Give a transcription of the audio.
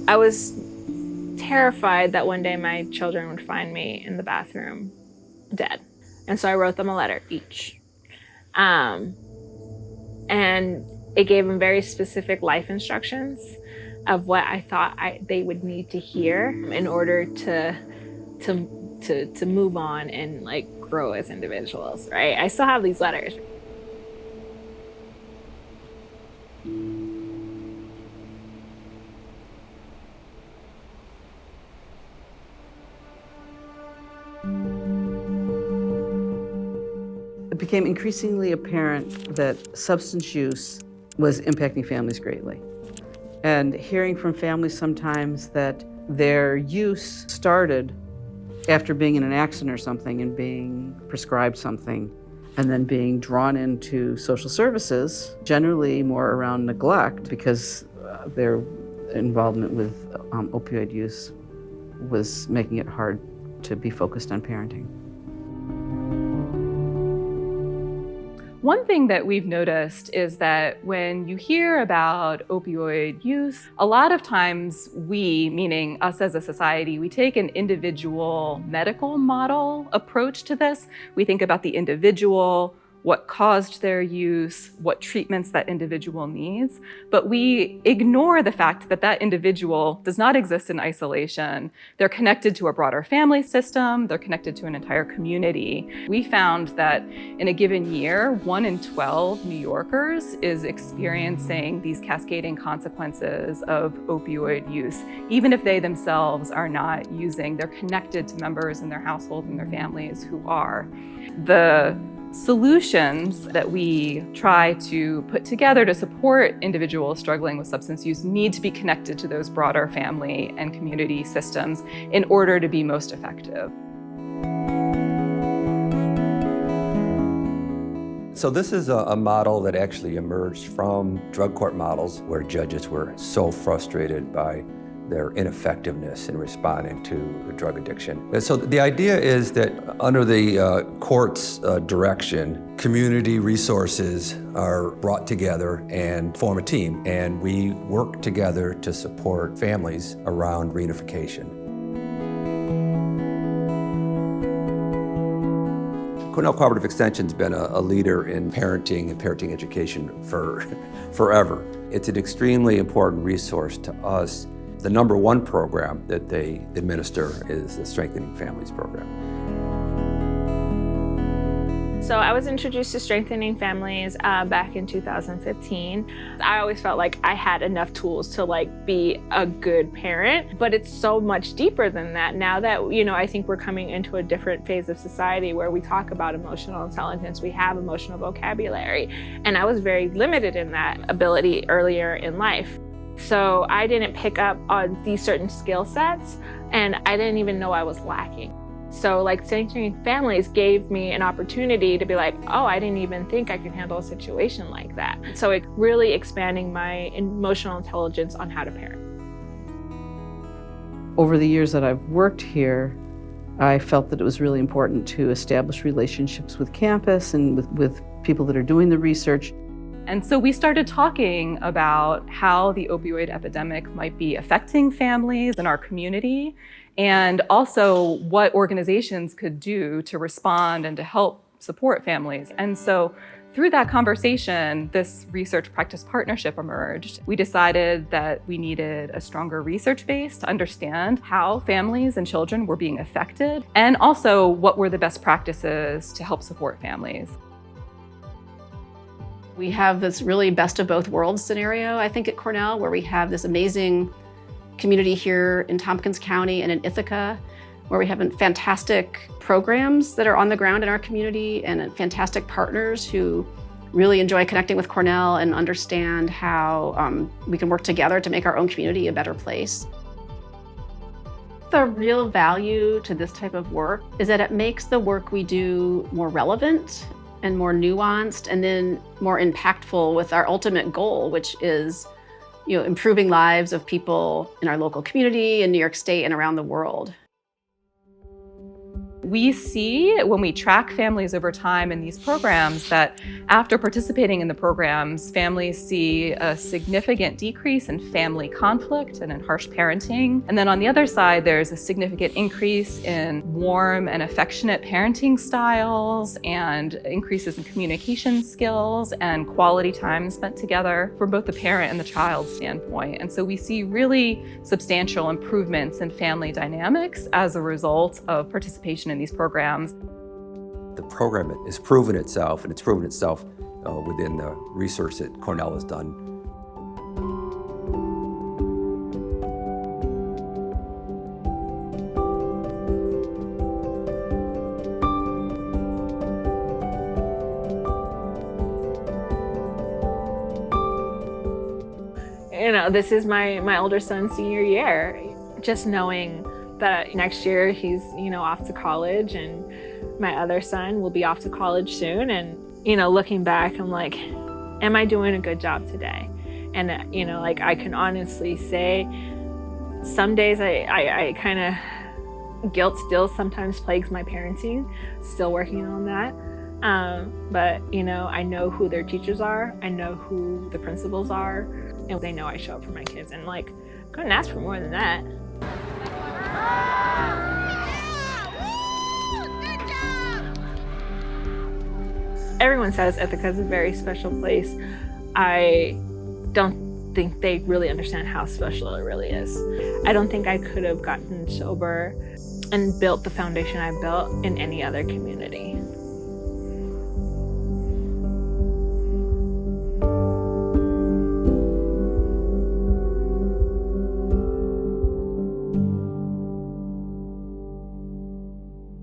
I was terrified that one day my children would find me in the bathroom dead. And so I wrote them a letter each. And it gave them very specific life instructions of what I thought they would need to hear in order to move on and like grow as individuals, right? I still have these letters. It became increasingly apparent that substance use was impacting families greatly. And hearing from families sometimes that their use started after being in an accident or something and being prescribed something and then being drawn into social services, generally more around neglect because their involvement with opioid use was making it hard to be focused on parenting. One thing that we've noticed is that when you hear about opioid use, a lot of times we, meaning us as a society, we take an individual medical model approach to this. We think about the individual, what caused their use, what treatments that individual needs, but we ignore the fact that that individual does not exist in isolation. They're connected to a broader family system, they're connected to an entire community. We found that in a given year, 1 in 12 New Yorkers is experiencing these cascading consequences of opioid use. Even if they themselves are not using, they're connected to members in their household and their families who are. The solutions that we try to put together to support individuals struggling with substance use need to be connected to those broader family and community systems in order to be most effective. So this is a model that actually emerged from drug court models where judges were so frustrated by their ineffectiveness in responding to drug addiction. And so the idea is that under the court's direction, community resources are brought together and form a team, and we work together to support families around reunification. Cornell Cooperative Extension's been a leader in parenting and parenting education for forever. It's an extremely important resource to us. The number one program that they administer is the Strengthening Families program. So I was introduced to Strengthening Families back in 2015. I always felt like I had enough tools to like be a good parent, but it's so much deeper than that. Now that, you know, I think we're coming into a different phase of society where we talk about emotional intelligence, we have emotional vocabulary, and I was very limited in that ability earlier in life. So I didn't pick up on these certain skill sets, and I didn't even know I was lacking. So like Strengthening Families gave me an opportunity to be like, oh, I didn't even think I could handle a situation like that. So it really expanding my emotional intelligence on how to parent. Over the years that I've worked here, I felt that it was really important to establish relationships with campus and with people that are doing the research. And so we started talking about how the opioid epidemic might be affecting families in our community, and also what organizations could do to respond and to help support families. And so through that conversation, this research practice partnership emerged. We decided that we needed a stronger research base to understand how families and children were being affected, and also what were the best practices to help support families. We have this really best of both worlds scenario, I think, at Cornell, where we have this amazing community here in Tompkins County and in Ithaca, where we have fantastic programs that are on the ground in our community and fantastic partners who really enjoy connecting with Cornell and understand how we can work together to make our own community a better place. The real value to this type of work is that it makes the work we do more relevant and more nuanced, and then more impactful with our ultimate goal, which is, you know, improving lives of people in our local community, in New York State, and around the world. We see when we track families over time in these programs that after participating in the programs, families see a significant decrease in family conflict and in harsh parenting. And then on the other side, there's a significant increase in warm and affectionate parenting styles and increases in communication skills and quality time spent together from both the parent and the child's standpoint. And so we see really substantial improvements in family dynamics as a result of participation in these programs. The program has proven itself, and it's proven itself within the research that Cornell has done. You know, this is my older son's senior year. Just knowing that next year he's, off to college, and my other son will be off to college soon. And, looking back, I'm like, am I doing a good job today? And, I can honestly say some days I kind of, guilt still sometimes plagues my parenting, still working on that. But, I know who their teachers are. I know who the principals are. And they know I show up for my kids. And I couldn't ask for more than that. Everyone says Ithaca is a very special place. I don't think they really understand how special it really is. I don't think I could have gotten sober and built the foundation I built in any other community.